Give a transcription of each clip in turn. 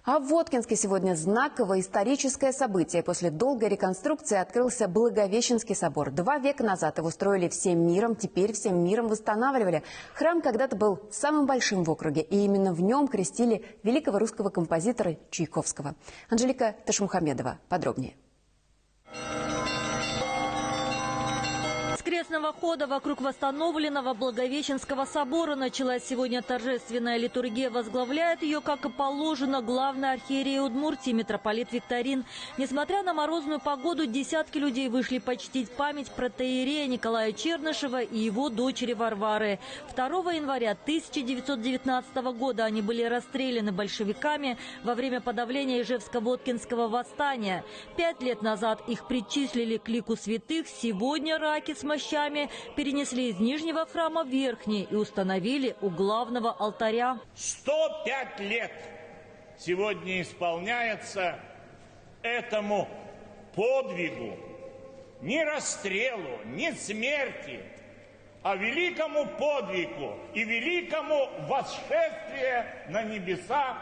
А в Воткинске сегодня знаковое историческое событие. После долгой реконструкции открылся Благовещенский собор. 2 века назад его строили всем миром, теперь всем миром восстанавливали. Храм когда-то был самым большим в округе, и именно в нем крестили великого русского композитора Чайковского. Анжелика Ташмухамедова подробнее. С крестного хода вокруг восстановленного Благовещенского собора началась сегодня торжественная литургия. Возглавляет ее, как и положено, главный архиерей Удмуртии митрополит Викторин. Несмотря на морозную погоду, десятки людей вышли почтить память протоиерея Николая Чернышева и его дочери Варвары. 2 января 1919 года они были расстреляны большевиками во время подавления Ижевско-Воткинского восстания. 5 лет назад их причислили к лику святых. Сегодня раки с мощами перенесли из Нижнего храма в Верхний и установили у главного алтаря. 105 лет сегодня исполняется этому подвигу, не расстрелу, не смерти, а великому подвигу и великому восшествию на небеса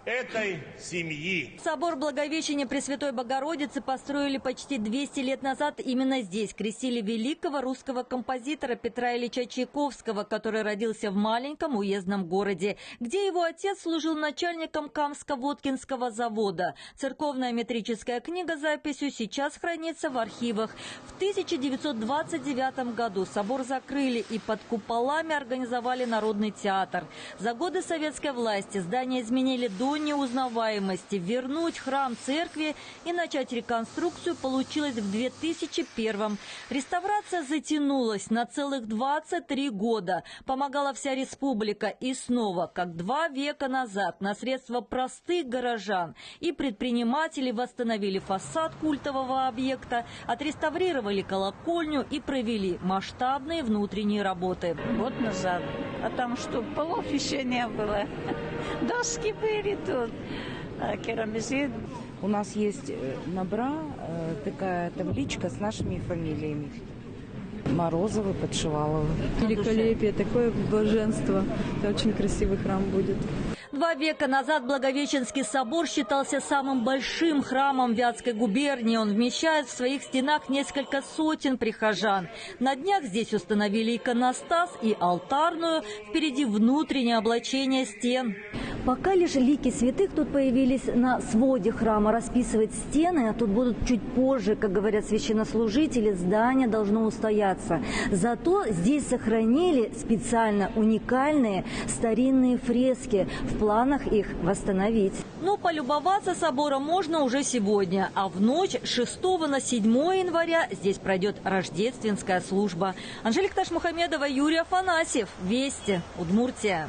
этой семьи. Собор Благовещения Пресвятой Богородицы построили почти 200 лет назад. Именно здесь крестили великого русского композитора Петра Ильича Чайковского, который родился в маленьком уездном городе, где его отец служил начальником Камско-Воткинского завода. Церковная метрическая книга с записью сейчас хранится в архивах. В 1929 году собор закрыли и под куполами организовали Народный театр. За годы советской власти здание изменили до неузнаваемости. Вернуть храм церкви и начать реконструкцию получилось в 2001-м. Реставрация затянулась на целых 23 года. Помогала вся республика. И снова, как 2 века назад, на средства простых горожан и предпринимателей восстановили фасад культового объекта, отреставрировали колокольню и провели масштабные внутренние работы. Год назад. А там что, полов еще не было. Доски были тут, керамзит. У нас есть на бра такая табличка с нашими фамилиями. Морозовы, Подшиваловы. Великолепие, такое блаженство. Это очень красивый храм будет. 2 века назад Благовещенский собор считался самым большим храмом Вятской губернии. Он вмещает в своих стенах несколько сотен прихожан. На днях здесь установили иконостас и алтарную. Впереди внутреннее облачение стен. Пока лишь лики святых тут появились на своде храма. Расписывать стены, а тут будут чуть позже, как говорят священнослужители, здание должно устояться. Зато здесь сохранили специально уникальные старинные фрески. В планах их восстановить. Но полюбоваться собором можно уже сегодня. А в ночь с 6 на 7 января здесь пройдет рождественская служба. Анжелика Ташмухамедова, Юрий Афанасьев. Вести. Удмуртия.